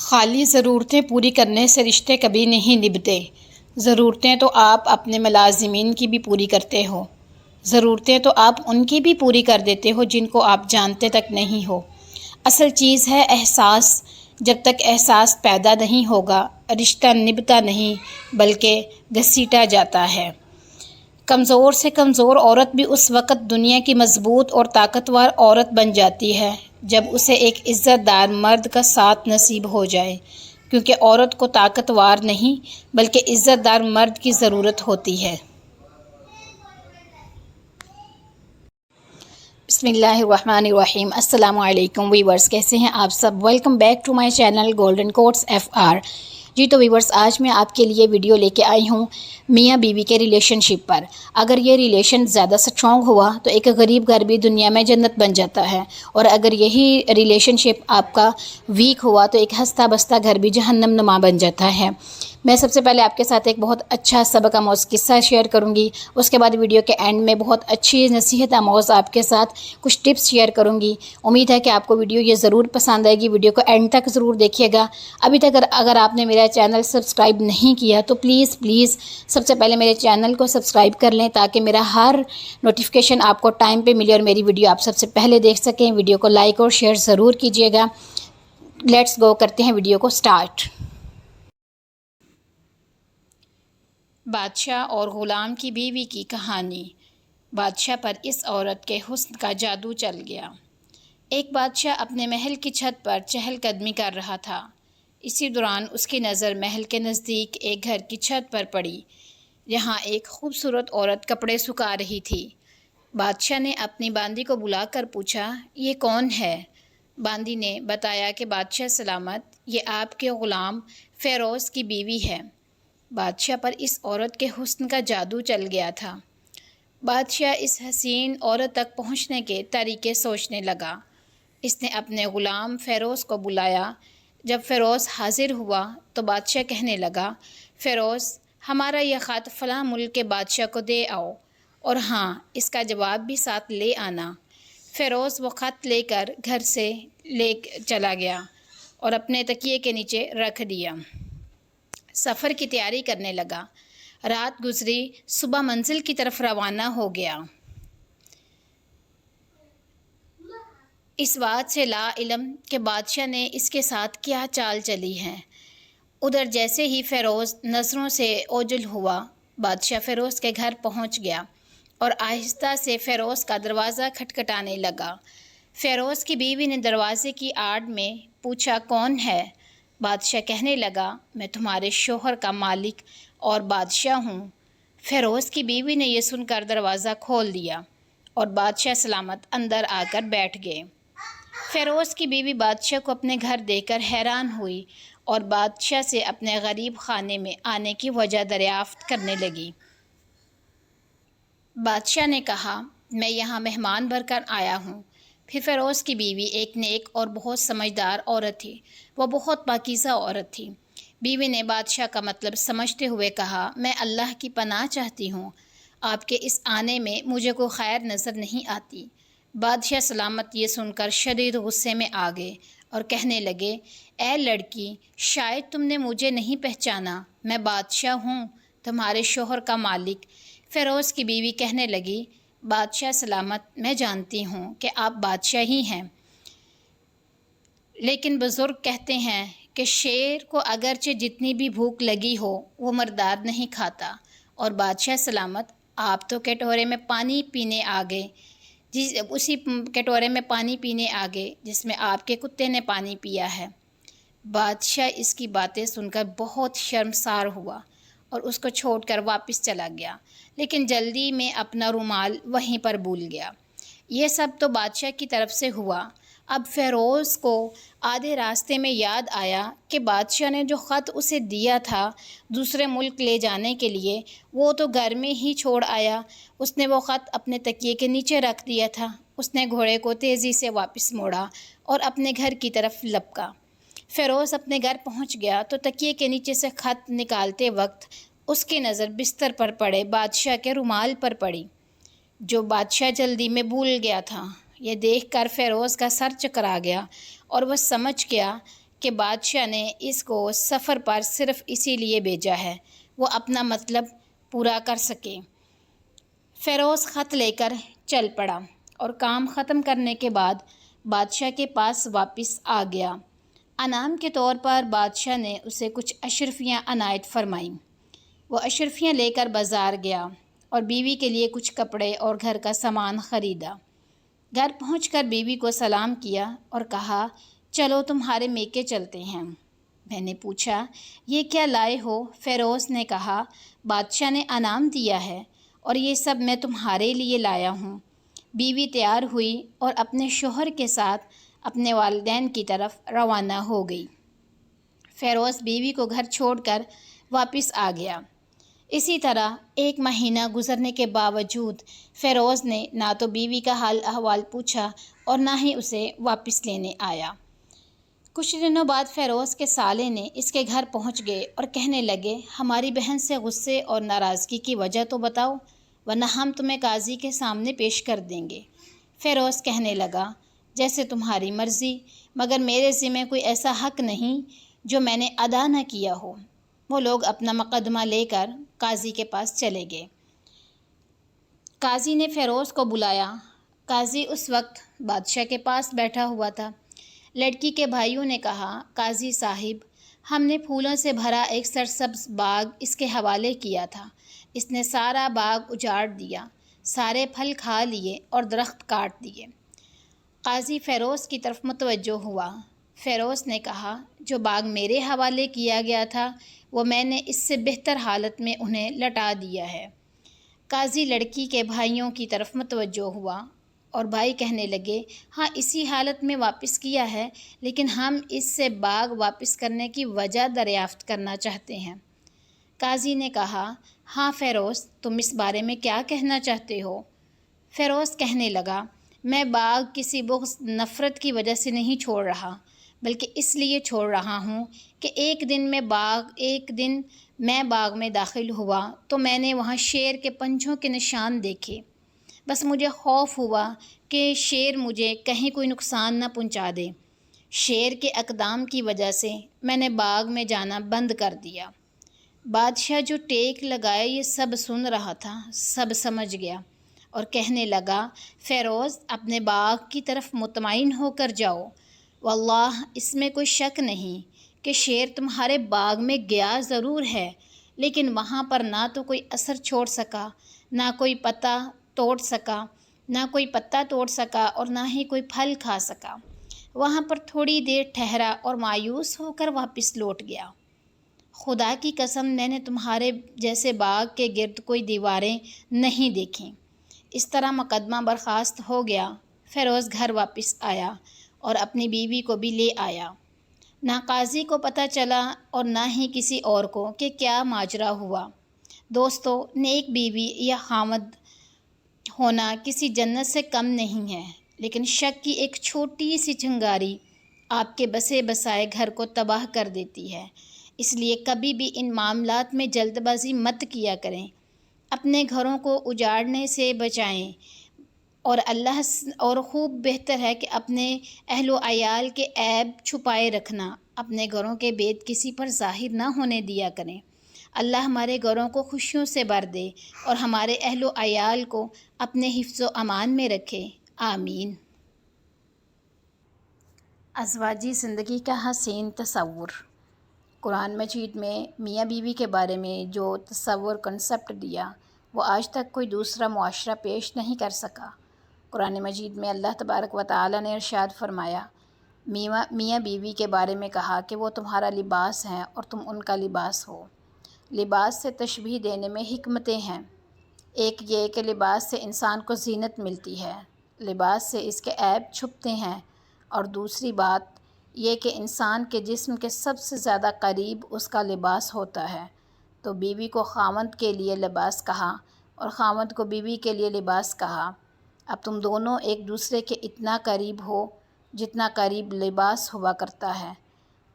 خالی ضرورتیں پوری کرنے سے رشتے کبھی نہیں نبھتے۔ ضرورتیں تو آپ اپنے ملازمین کی بھی پوری کرتے ہو۔ ضرورتیں تو آپ ان کی بھی پوری کر دیتے ہو جن کو آپ جانتے تک نہیں ہو۔ اصل چیز ہے احساس۔ جب تک احساس پیدا نہیں ہوگا رشتہ نبھتا نہیں بلکہ گھسیٹا جاتا ہے۔ کمزور سے کمزور عورت بھی اس وقت دنیا کی مضبوط اور طاقتور عورت بن جاتی ہے جب اسے ایک عزت دار مرد کا ساتھ نصیب ہو جائے، کیونکہ عورت کو طاقتور نہیں بلکہ عزت دار مرد کی ضرورت ہوتی ہے۔ بسم اللہ الرحمن الرحیم۔ السلام علیکم ویورز، کیسے ہیں آپ سب؟ Welcome back to my channel golden quotes FR۔ جی تو ویورز، آج میں آپ کے لیے ویڈیو لے کے آئی ہوں میاں بیوی کے ریلیشن شپ پر۔ اگر یہ ریلیشن زیادہ سٹرونگ ہوا تو ایک غریب گھر بھی دنیا میں جنت بن جاتا ہے، اور اگر یہی ریلیشن شپ آپ کا ویک ہوا تو ایک ہنستا بستا گھر بھی جہنم نما بن جاتا ہے۔ میں سب سے پہلے آپ کے ساتھ ایک بہت اچھا سبق آموز قصہ شیئر کروں گی، اس کے بعد ویڈیو کے اینڈ میں بہت اچھی نصیحت آموز آپ کے ساتھ کچھ ٹپس شیئر کروں گی۔ امید ہے کہ آپ کو ویڈیو یہ ضرور پسند آئے گی، ویڈیو کو اینڈ تک ضرور دیکھیے گا۔ ابھی تک اگر آپ نے میرا چینل سبسکرائب نہیں کیا تو پلیز سب سے پہلے میرے چینل کو سبسکرائب کر لیں تاکہ میرا ہر نوٹیفیکیشن آپ کو ٹائم پہ ملے اور میری ویڈیو آپ سب سے پہلے دیکھ سکیں۔ ویڈیو کو لائک اور شیئر ضرور کیجیے گا۔ لیٹس گو، کرتے ہیں ویڈیو کو سٹارٹ۔ بادشاہ اور غلام کی بیوی کی کہانی۔ بادشاہ پر اس عورت کے حسن کا جادو چل گیا۔ ایک بادشاہ اپنے محل کی چھت پر چہل قدمی کر رہا تھا۔ اسی دوران اس کی نظر محل کے نزدیک ایک گھر کی چھت پر پڑی، جہاں ایک خوبصورت عورت کپڑے سکھا رہی تھی۔ بادشاہ نے اپنی باندی کو بلا کر پوچھا، یہ کون ہے؟ باندی نے بتایا کہ بادشاہ سلامت، یہ آپ کے غلام فیروز کی بیوی ہے۔ بادشاہ پر اس عورت کے حسن کا جادو چل گیا تھا۔ بادشاہ اس حسین عورت تک پہنچنے کے طریقے سوچنے لگا۔ اس نے اپنے غلام فیروز کو بلایا۔ جب فیروز حاضر ہوا تو بادشاہ کہنے لگا، فیروز، ہمارا یہ خط فلاں ملک کے بادشاہ کو دے آؤ، اور ہاں، اس کا جواب بھی ساتھ لے آنا۔ فیروز وہ خط لے کر گھر سے لے چلا گیا اور اپنے تکیے کے نیچے رکھ دیا۔ سفر کی تیاری کرنے لگا۔ رات گزری، صبح منزل کی طرف روانہ ہو گیا۔ اس بات سے لا علم کہ بادشاہ نے اس کے ساتھ کیا چال چلی ہے۔ ادھر جیسے ہی فیروز نظروں سے اوجھل ہوا، بادشاہ فیروز کے گھر پہنچ گیا اور آہستہ سے فیروز کا دروازہ کھٹکھٹانے لگا۔ فیروز کی بیوی نے دروازے کی آڑ میں پوچھا، کون ہے؟ بادشاہ کہنے لگا، میں تمہارے شوہر کا مالک اور بادشاہ ہوں۔ فیروز کی بیوی نے یہ سن کر دروازہ کھول دیا اور بادشاہ سلامت اندر آ کر بیٹھ گئے۔ فیروز کی بیوی بادشاہ کو اپنے گھر دیکھ کر حیران ہوئی اور بادشاہ سے اپنے غریب خانے میں آنے کی وجہ دریافت کرنے لگی۔ بادشاہ نے کہا، میں یہاں مہمان بن کر آیا ہوں۔ پھر فیروز کی بیوی ایک نیک اور بہت سمجھدار عورت تھی۔ وہ بہت پاکیزہ عورت تھی۔ بیوی نے بادشاہ کا مطلب سمجھتے ہوئے کہا، میں اللہ کی پناہ چاہتی ہوں، آپ کے اس آنے میں مجھے کوئی خیر نظر نہیں آتی۔ بادشاہ سلامت یہ سن کر شدید غصے میں آ گئے اور کہنے لگے، اے لڑکی، شاید تم نے مجھے نہیں پہچانا، میں بادشاہ ہوں، تمہارے شوہر کا مالک۔ فیروز کی بیوی کہنے لگی، بادشاہ سلامت، میں جانتی ہوں کہ آپ بادشاہ ہی ہیں، لیکن بزرگ کہتے ہیں کہ شیر کو اگرچہ جتنی بھی بھوک لگی ہو وہ مردار نہیں کھاتا، اور بادشاہ سلامت، آپ تو کٹورے میں پانی پینے آ گئے، اسی کٹورے میں پانی پینے آ گئے جس میں آپ کے کتے نے پانی پیا ہے۔ بادشاہ اس کی باتیں سن کر بہت شرمسار ہوا اور اس کو چھوڑ کر واپس چلا گیا، لیکن جلدی میں اپنا رومال وہیں پر بھول گیا۔ یہ سب تو بادشاہ کی طرف سے ہوا۔ اب فیروز کو آدھے راستے میں یاد آیا کہ بادشاہ نے جو خط اسے دیا تھا دوسرے ملک لے جانے کے لیے، وہ تو گھر میں ہی چھوڑ آیا۔ اس نے وہ خط اپنے تکیے کے نیچے رکھ دیا تھا۔ اس نے گھوڑے کو تیزی سے واپس موڑا اور اپنے گھر کی طرف لپکا۔ فیروز اپنے گھر پہنچ گیا تو تکیے کے نیچے سے خط نکالتے وقت اس کی نظر بستر پر پڑے بادشاہ کے رومال پر پڑی، جو بادشاہ جلدی میں بھول گیا تھا۔ یہ دیکھ کر فیروز کا سر چکرا گیا اور وہ سمجھ گیا کہ بادشاہ نے اس کو سفر پر صرف اسی لیے بھیجا ہے وہ اپنا مطلب پورا کر سکے۔ فیروز خط لے کر چل پڑا اور کام ختم کرنے کے بعد بادشاہ کے پاس واپس آ گیا۔ انعام کے طور پر بادشاہ نے اسے کچھ اشرفیاں عنایت فرمائیں۔ وہ اشرفیاں لے کر بازار گیا اور بیوی کے لیے کچھ کپڑے اور گھر کا سامان خریدا۔ گھر پہنچ کر بیوی کو سلام کیا اور کہا، چلو تمہارے میکے چلتے ہیں۔ میں نے پوچھا، یہ کیا لائے ہو؟ فیروز نے کہا، بادشاہ نے انعام دیا ہے اور یہ سب میں تمہارے لیے لایا ہوں۔ بیوی تیار ہوئی اور اپنے شوہر کے ساتھ اپنے والدین کی طرف روانہ ہو گئی۔ فیروز بیوی کو گھر چھوڑ کر واپس آ گیا۔ اسی طرح 1 مہینہ گزرنے کے باوجود فیروز نے نہ تو بیوی کا حال احوال پوچھا اور نہ ہی اسے واپس لینے آیا۔ کچھ دنوں بعد فیروز کے سالے نے اس کے گھر پہنچ گئے اور کہنے لگے، ہماری بہن سے غصے اور ناراضگی کی وجہ تو بتاؤ ورنہ ہم تمہیں قاضی کے سامنے پیش کر دیں گے۔ فیروز کہنے لگا، جیسے تمہاری مرضی، مگر میرے ذمہ کوئی ایسا حق نہیں جو میں نے ادا نہ کیا ہو۔ وہ لوگ اپنا مقدمہ لے کر قاضی کے پاس چلے گئے۔ قاضی نے فیروز کو بلایا۔ قاضی اس وقت بادشاہ کے پاس بیٹھا ہوا تھا۔ لڑکی کے بھائیوں نے کہا، قاضی صاحب، ہم نے پھولوں سے بھرا ایک سرسبز باغ اس کے حوالے کیا تھا۔ اس نے سارا باغ اجاڑ دیا، سارے پھل کھا لیے اور درخت کاٹ دیے۔ قاضی فیروز کی طرف متوجہ ہوا۔ فیروز نے کہا، جو باغ میرے حوالے کیا گیا تھا وہ میں نے اس سے بہتر حالت میں انہیں لٹا دیا ہے۔ قاضی لڑکی کے بھائیوں کی طرف متوجہ ہوا اور بھائی کہنے لگے، ہاں اسی حالت میں واپس کیا ہے، لیکن ہم اس سے باغ واپس کرنے کی وجہ دریافت کرنا چاہتے ہیں۔ قاضی نے کہا، ہاں فیروز، تم اس بارے میں کیا کہنا چاہتے ہو؟ فیروز کہنے لگا، میں باغ کسی بغض نفرت کی وجہ سے نہیں چھوڑ رہا، بلکہ اس لیے چھوڑ رہا ہوں کہ ایک دن میں باغ میں داخل ہوا تو میں نے وہاں شیر کے پنجوں کے نشان دیکھے۔ بس مجھے خوف ہوا کہ شیر مجھے کہیں کوئی نقصان نہ پہنچا دے۔ شیر کے اقدام کی وجہ سے میں نے باغ میں جانا بند کر دیا۔ بادشاہ جو ٹیک لگائے یہ سب سن رہا تھا، سب سمجھ گیا اور کہنے لگا، فیروز، اپنے باغ کی طرف مطمئن ہو کر جاؤ۔ واللہ اس میں کوئی شک نہیں کہ شیر تمہارے باغ میں گیا ضرور ہے، لیکن وہاں پر نہ تو کوئی اثر چھوڑ سکا، نہ کوئی پتا توڑ سکا اور نہ ہی کوئی پھل کھا سکا۔ وہاں پر تھوڑی دیر ٹھہرا اور مایوس ہو کر واپس لوٹ گیا۔ خدا کی قسم، میں نے تمہارے جیسے باغ کے گرد کوئی دیواریں نہیں دیکھیں۔ اس طرح مقدمہ برخاست ہو گیا۔ فیروز گھر واپس آیا اور اپنی بیوی کو بھی لے آیا۔ نہ قاضی کو پتہ چلا اور نہ ہی کسی اور کو کہ کیا ماجرا ہوا۔ دوستو، نیک بیوی یا خاوند ہونا کسی جنت سے کم نہیں ہے، لیکن شک کی ایک چھوٹی سی چنگاری آپ کے بسے بسائے گھر کو تباہ کر دیتی ہے۔ اس لیے کبھی بھی ان معاملات میں جلد بازی مت کیا کریں، اپنے گھروں کو اجاڑنے سے بچائیں اور خوب بہتر ہے کہ اپنے اہل و عیال کے عیب چھپائے رکھنا، اپنے گھروں کے بید کسی پر ظاہر نہ ہونے دیا کریں۔ اللہ ہمارے گھروں کو خوشیوں سے بھر دے اور ہمارے اہل و عیال کو اپنے حفظ و امان میں رکھے، آمین۔ ازواجی زندگی کا حسین تصور۔ قرآن مجید میں میاں بیوی کے بارے میں جو تصور کنسپٹ دیا وہ آج تک کوئی دوسرا معاشرہ پیش نہیں کر سکا۔ قرآن مجید میں اللہ تبارک و تعالی نے ارشاد فرمایا، میاں بیوی کے بارے میں کہا کہ وہ تمہارا لباس ہیں اور تم ان کا لباس ہو۔ لباس سے تشبیہ دینے میں حکمتیں ہیں۔ ایک یہ کہ لباس سے انسان کو زینت ملتی ہے، لباس سے اس کے عیب چھپتے ہیں، اور دوسری بات یہ کہ انسان کے جسم کے سب سے زیادہ قریب اس کا لباس ہوتا ہے۔ تو بیوی کو خاوند کے لیے لباس کہا اور خاوند کو بیوی کے لیے لباس کہا۔ اب تم دونوں ایک دوسرے کے اتنا قریب ہو جتنا قریب لباس ہوا کرتا ہے۔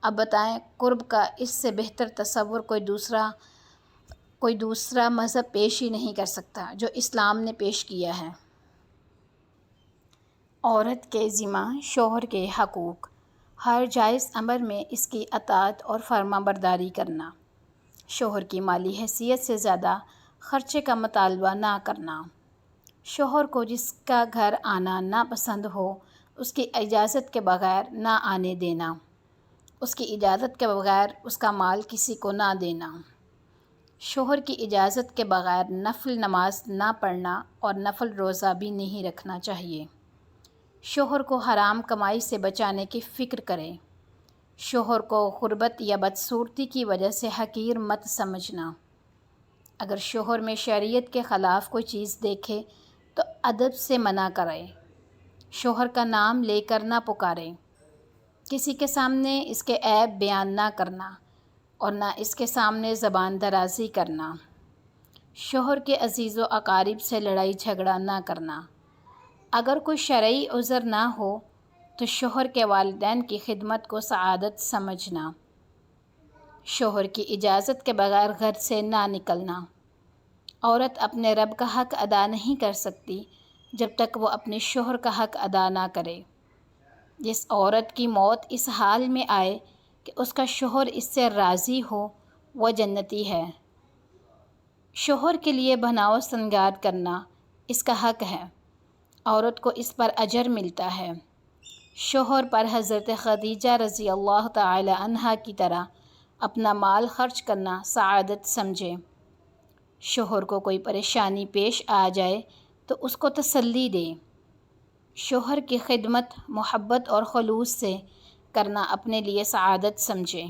اب بتائیں، قرب کا اس سے بہتر تصور کوئی دوسرا مذہب پیش ہی نہیں کر سکتا جو اسلام نے پیش کیا ہے۔ عورت کے ذمہ شوہر کے حقوق۔ ہر جائز امر میں اس کی اطاعت اور فرما برداری کرنا، شوہر کی مالی حیثیت سے زیادہ خرچے کا مطالبہ نہ کرنا، شوہر کو جس کا گھر آنا ناپسند ہو اس کی اجازت کے بغیر نہ آنے دینا، اس کی اجازت کے بغیر اس کا مال کسی کو نہ دینا، شوہر کی اجازت کے بغیر نفل نماز نہ پڑھنا اور نفل روزہ بھی نہیں رکھنا چاہیے، شوہر کو حرام کمائی سے بچانے کی فکر کرے، شوہر کو غربت یا بدصورتی کی وجہ سے حقیر مت سمجھنا، اگر شوہر میں شریعت کے خلاف کوئی چیز دیکھے تو ادب سے منع کرے، شوہر کا نام لے کر نہ پکارے، کسی کے سامنے اس کے عیب بیان نہ کرنا اور نہ اس کے سامنے زبان درازی کرنا، شوہر کے عزیز و اقارب سے لڑائی جھگڑا نہ کرنا، اگر کوئی شرعی عذر نہ ہو تو شوہر کے والدین کی خدمت کو سعادت سمجھنا، شوہر کی اجازت کے بغیر گھر سے نہ نکلنا، عورت اپنے رب کا حق ادا نہیں کر سکتی جب تک وہ اپنے شوہر کا حق ادا نہ کرے، جس عورت کی موت اس حال میں آئے کہ اس کا شوہر اس سے راضی ہو وہ جنتی ہے، شوہر کے لیے بناؤ سنگار کرنا اس کا حق ہے، عورت کو اس پر اجر ملتا ہے، شوہر پر حضرت خدیجہ رضی اللہ تعالی عنہا کی طرح اپنا مال خرچ کرنا سعادت سمجھے، شوہر کو کوئی پریشانی پیش آ جائے تو اس کو تسلی دے، شوہر کی خدمت محبت اور خلوص سے کرنا اپنے لیے سعادت سمجھے۔